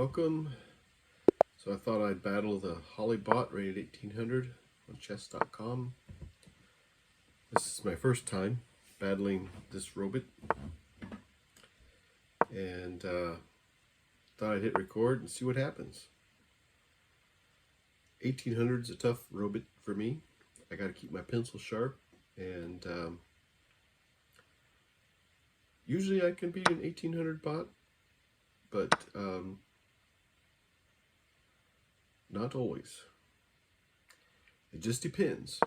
Welcome. So I thought I'd battle the Holly bot rated 1800 on chess.com. This is my first time battling this robot, and thought I'd hit record and see what happens. 1800 is a tough robot for me. I got to keep my pencil sharp, and usually I can beat an 1800 bot, but not always. It just depends.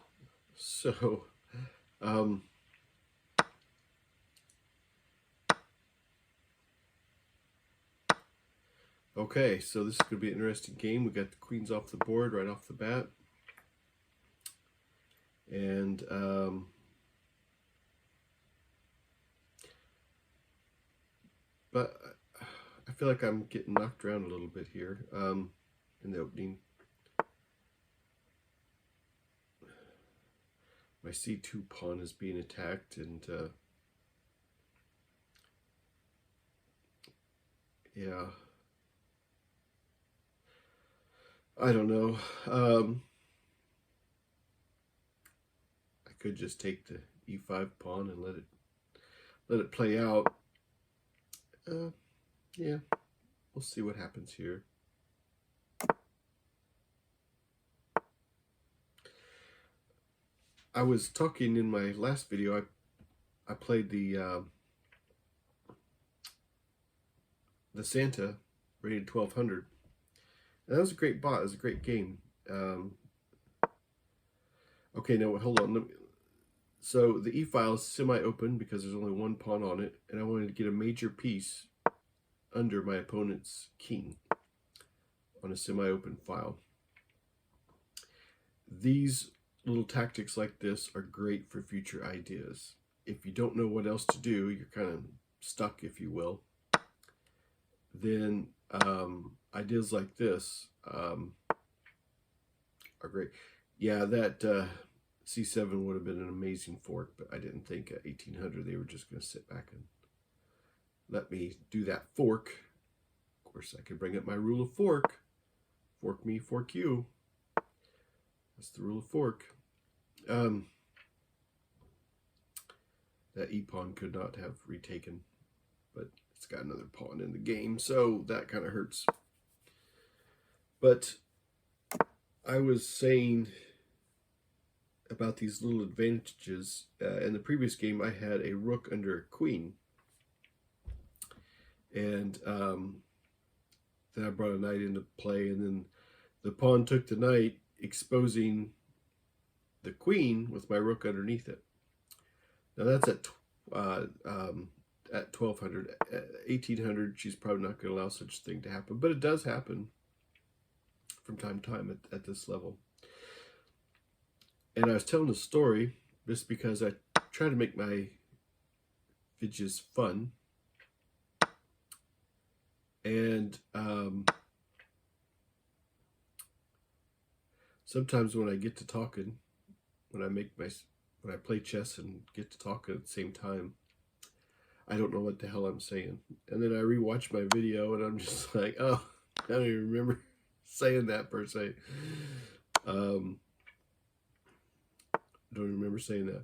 So, okay, so this is going to be an interesting game. We got the queens off the board right off the bat. And but I feel like I'm getting knocked around a little bit here in the opening. My c2 pawn is being attacked, and yeah, I don't know. I could just take the e5 pawn and let it play out. Yeah, we'll see what happens here. I was talking in my last video. I played the Santa rated 1200. And that was a great bot. It was a great game. Okay, now hold on. So the e-file is semi-open because there's only one pawn on it, and I wanted to get a major piece under my opponent's king on a semi-open file. These little tactics like this are great for future ideas. If you don't know what else to do, you're kind of stuck, if you will, then ideas like this are great. Yeah, that c7 would have been an amazing fork, but I didn't think at 1800 they were just going to sit back and let me do that fork. Of course, I could bring up my rule of fork. Fork me, fork you. That's the rule of fork. That e-pawn could not have retaken, but it's got another pawn in the game, so that kind of hurts. But I was saying about these little advantages. In the previous game, I had a rook under a queen, and then I brought a knight into play, and then the pawn took the knight, exposing the queen with my rook underneath it. Now that's at 1200. At 1800, she's probably not going to allow such a thing to happen, but it does happen from time to time at this level. And I was telling a story just because I try to make my videos fun. And sometimes when I get to talking, when I play chess and get to talk at the same time, I don't know what the hell I'm saying. And then I rewatch my video and I'm just like, oh, I don't even remember saying that per se. I don't even remember saying that.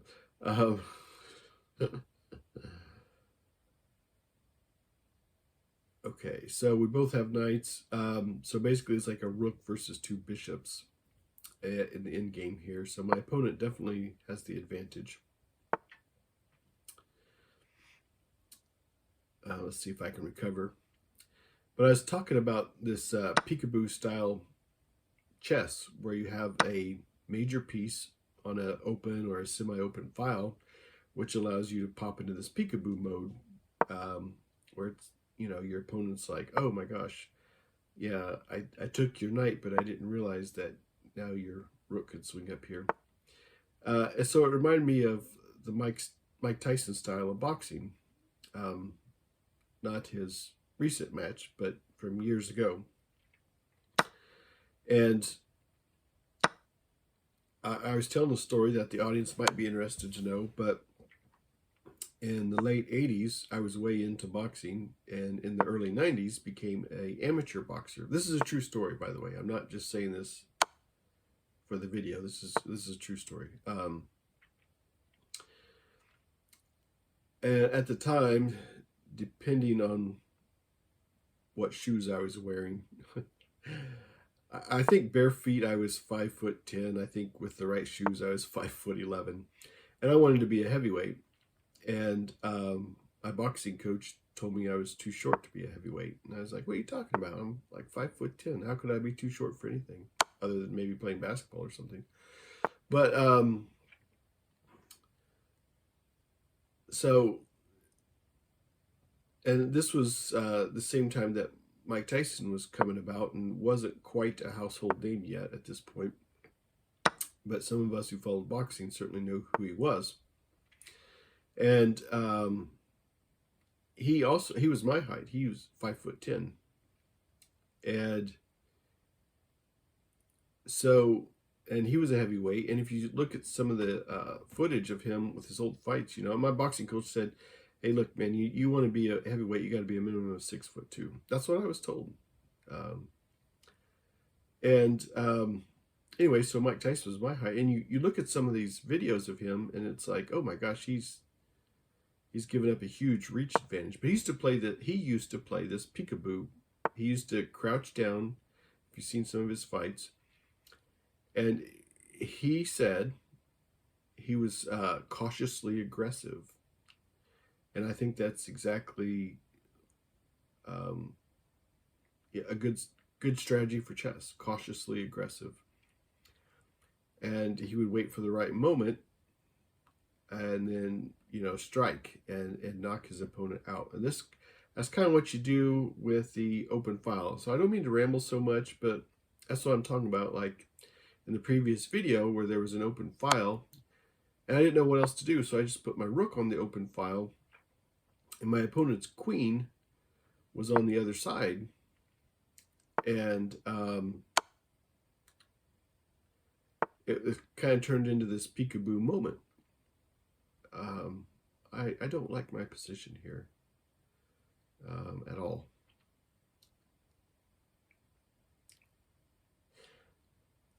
Okay, so we both have knights. So basically it's like a rook versus two bishops in the end game here. So my opponent definitely has the advantage. Let's see if I can recover. But I was talking about this peekaboo style chess where you have a major piece on an open or a semi-open file, which allows you to pop into this peekaboo mode, where it's, your opponent's like, oh my gosh, yeah, I took your knight, but I didn't realize that now your rook could swing up here. And so it reminded me of the Mike Tyson style of boxing. Not his recent match, but from years ago. And I was telling a story that the audience might be interested to know, but In the late 80s, I was way into boxing, and in the early 90s became a amateur boxer. This is a true story, by the way. I'm not just saying this for the video. This is a true story. And at the time, depending on what shoes I was wearing, I think bare feet I was 5'10". I think with the right shoes I was 5'11", and I wanted to be a heavyweight. And my boxing coach told me I was too short to be a heavyweight, and I was like, "What are you talking about? I'm like 5'10". How could I be too short for anything other than maybe playing basketball or something?" But so, and this was the same time that Mike Tyson was coming about and wasn't quite a household name yet at this point. But some of us who followed boxing certainly knew who he was. And he was my height. He was 5'10". And so, and he was a heavyweight. And if you look at some of the footage of him with his old fights, you know, my boxing coach said, "Hey, look, man, you want to be a heavyweight, you got to be a minimum of 6'2". That's what I was told. Anyway, so Mike Tyson was my height, and you look at some of these videos of him, and it's like, oh my gosh, he's given up a huge reach advantage. But he used to play this peekaboo. He used to crouch down. If you've seen some of his fights, and he said he was cautiously aggressive, and I think that's exactly a good strategy for chess. Cautiously aggressive, and he would wait for the right moment, and then strike and knock his opponent out. And that's kind of what you do with the open file. So I don't mean to ramble so much, but that's what I'm talking about. Like in the previous video where there was an open file, and I didn't know what else to do, so I just put my rook on the open file, and my opponent's queen was on the other side, and it kind of turned into this peekaboo moment. I don't like my position here at all.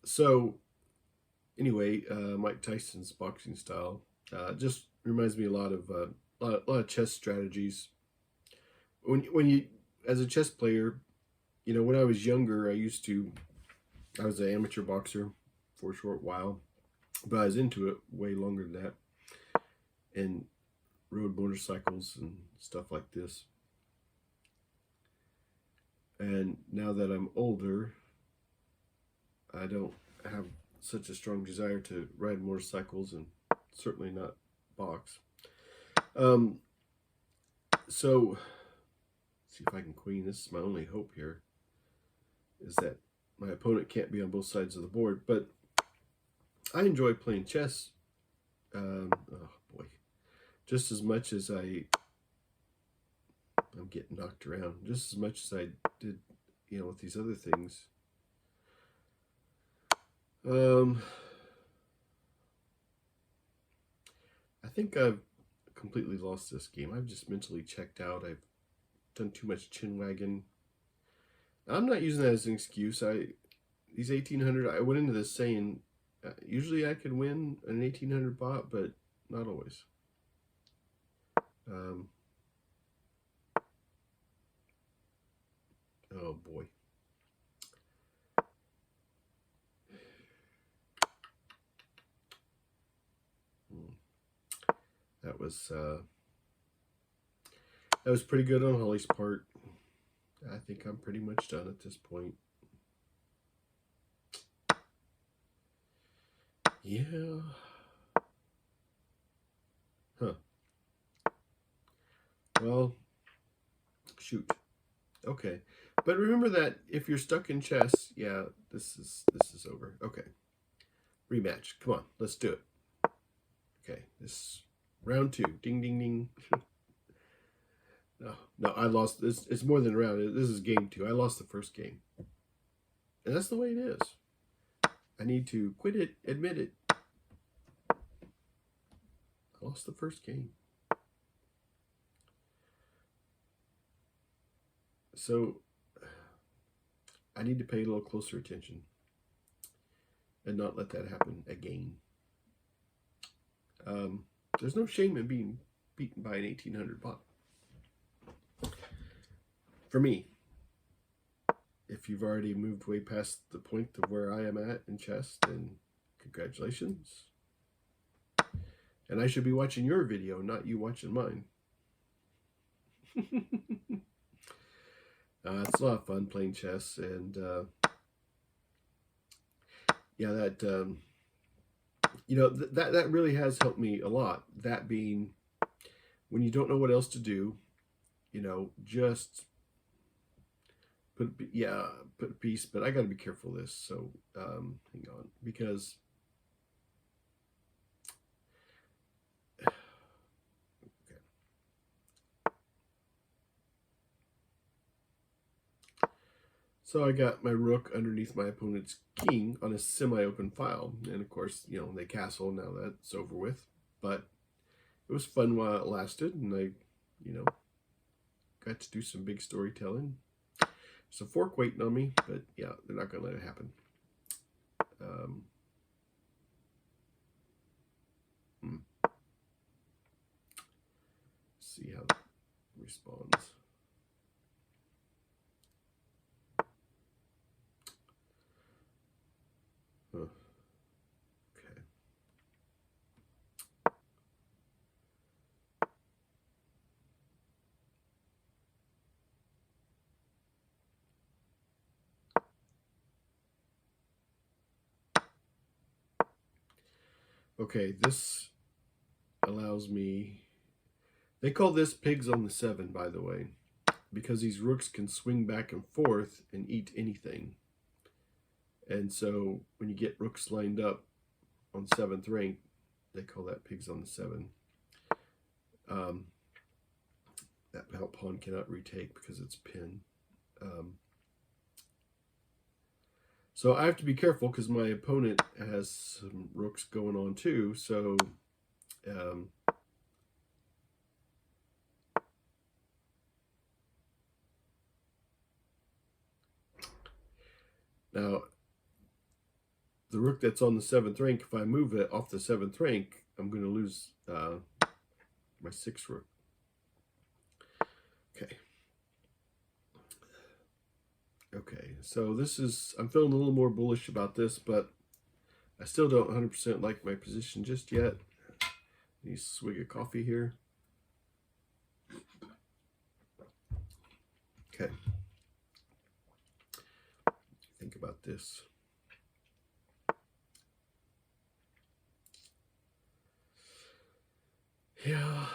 So anyway, Mike Tyson's boxing style just reminds me a lot of chess strategies. When you, as a chess player, when I was younger, I was an amateur boxer for a short while, but I was into it way longer than that, and rode motorcycles and stuff like this. And now that I'm older, I don't have such a strong desire to ride motorcycles, and certainly not box. So, see if I can queen. This is my only hope here, is that my opponent can't be on both sides of the board. But I enjoy playing chess. Oh boy, just as much as I'm getting knocked around, just as much as I did, with these other things. I think I've completely lost this game. I've just mentally checked out. I've done too much chin wagging. I'm not using that as an excuse. These 1800, I went into this saying usually I can win an 1800 bot, but not always. Oh boy. That was pretty good on Holly's part. I think I'm pretty much done at this point. Yeah. Huh. Well, shoot. Okay. But remember that if you're stuck in chess, yeah, this is over. Okay. Rematch. Come on, let's do it. Okay, this round 2. Ding, ding, ding. No, I lost. It's more than a round. This is game 2. I lost the first game. And that's the way it is. I need to quit it, admit it. I lost the first game. So I need to pay a little closer attention and not let that happen again. There's no shame in being beaten by an 1800 pot. For me, if you've already moved way past the point of where I am at in chess, then congratulations. And I should be watching your video, not you watching mine. It's a lot of fun playing chess, and yeah, that that really has helped me a lot. That being, when you don't know what else to do, just put a piece. But I got to be careful of this. So hang on, because so I got my rook underneath my opponent's king on a semi-open file, and of course, they castle. Now that's over with, but it was fun while it lasted, and I, got to do some big storytelling. It's a fork waiting on me, but yeah, they're not going to let it happen. See how it responds. Huh. Okay. Okay, this allows me. They call this pigs on the 7, by the way, because these rooks can swing back and forth and eat anything. And so when you get rooks lined up on 7th rank, they call that pigs on the 7. That pawn cannot retake because it's pin. So I have to be careful because my opponent has some rooks going on too. So now the rook that's on the 7th rank, if I move it off the 7th rank, I'm going to lose my 6th rook. Okay, so I'm feeling a little more bullish about this, but I still don't 100% like my position just yet. Need a swig of coffee here. Okay. Think about this. Yeah.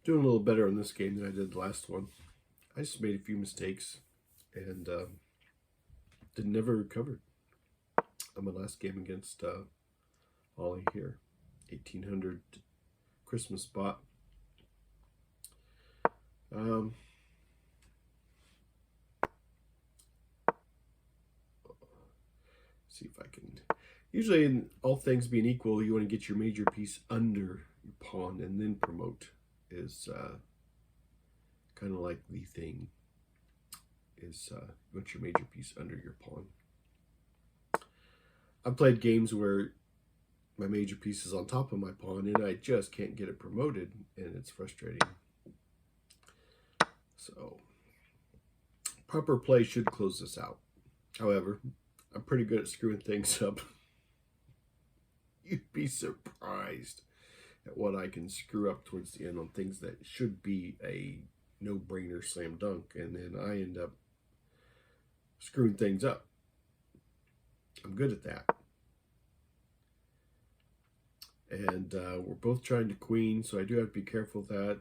Doing a little better in this game than I did the last one. I just made a few mistakes and never recovered on my last game against Ollie here. 1800 Christmas spot. See if I can. Usually, in all things being equal, you want to get your major piece under your pawn and then promote. Is kind of like the thing. Is you want your major piece under your pawn. I've played games where my major piece is on top of my pawn and I just can't get it promoted, and it's frustrating. So proper play should close this out. However, I'm pretty good at screwing things up. You'd be surprised at what I can screw up towards the end on things that should be a no-brainer slam dunk, and then I end up screwing things up. I'm good at that. And we're both trying to queen, so I do have to be careful of that.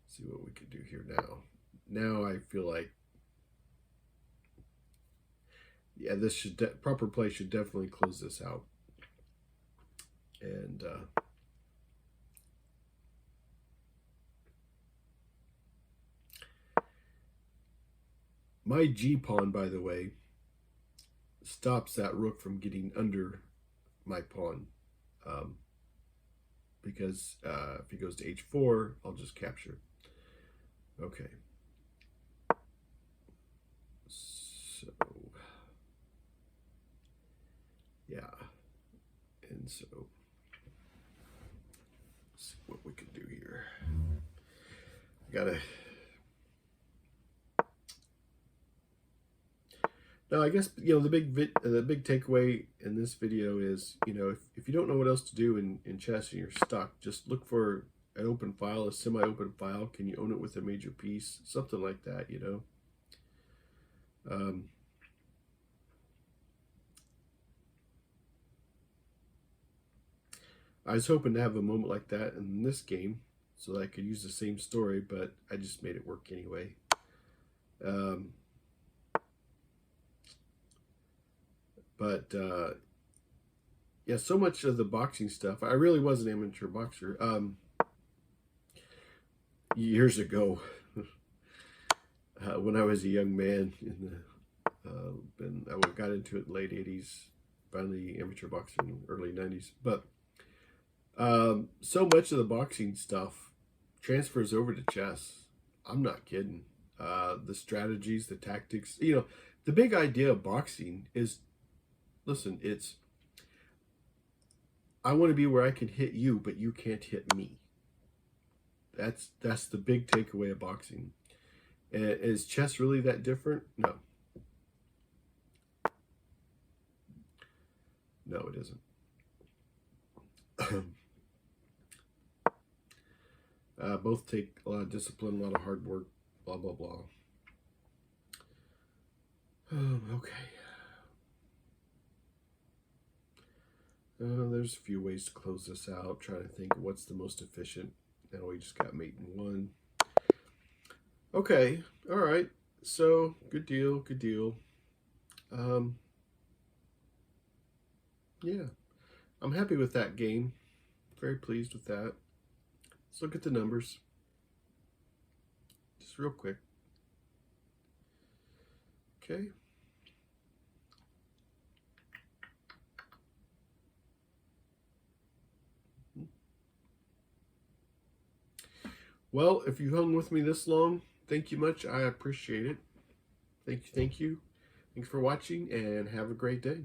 See what we can do here now. Now I feel like, yeah, this should proper play should definitely close this out. And my G pawn, by the way, stops that rook from getting under my pawn. Because if he goes to h4, I'll just capture. Okay. So, yeah. And so, let's see what we can do here. I gotta. Now, I guess, you know, the big takeaway in this video is, you know, if you don't know what else to do in chess and you're stuck, just look for an open file, a semi-open file. Can you own it with a major piece? Something like that, you know. I was hoping to have a moment like that in this game so that I could use the same story, but I just made it work anyway. Yeah, so much of the boxing stuff. I really was an amateur boxer. Years ago, when I was a young man, I got into it in the late 80s, finally amateur boxing in the early 90s. But so much of the boxing stuff transfers over to chess. I'm not kidding. The strategies, the tactics, you know, the big idea of boxing is, listen, it's, I want to be where I can hit you, but you can't hit me. That's the big takeaway of boxing. And is chess really that different? No. No, it isn't. Both take a lot of discipline, a lot of hard work, blah, blah, blah. Okay. There's a few ways to close this out. Trying to think what's the most efficient. Now we just got mate in one. Okay, all right. So good deal, good deal. Yeah, I'm happy with that game. Very pleased with that. Let's look at the numbers. Just real quick. Okay. Well, if you hung with me this long, thank you much. I appreciate it. Thank you. Thank you. Thanks for watching and have a great day.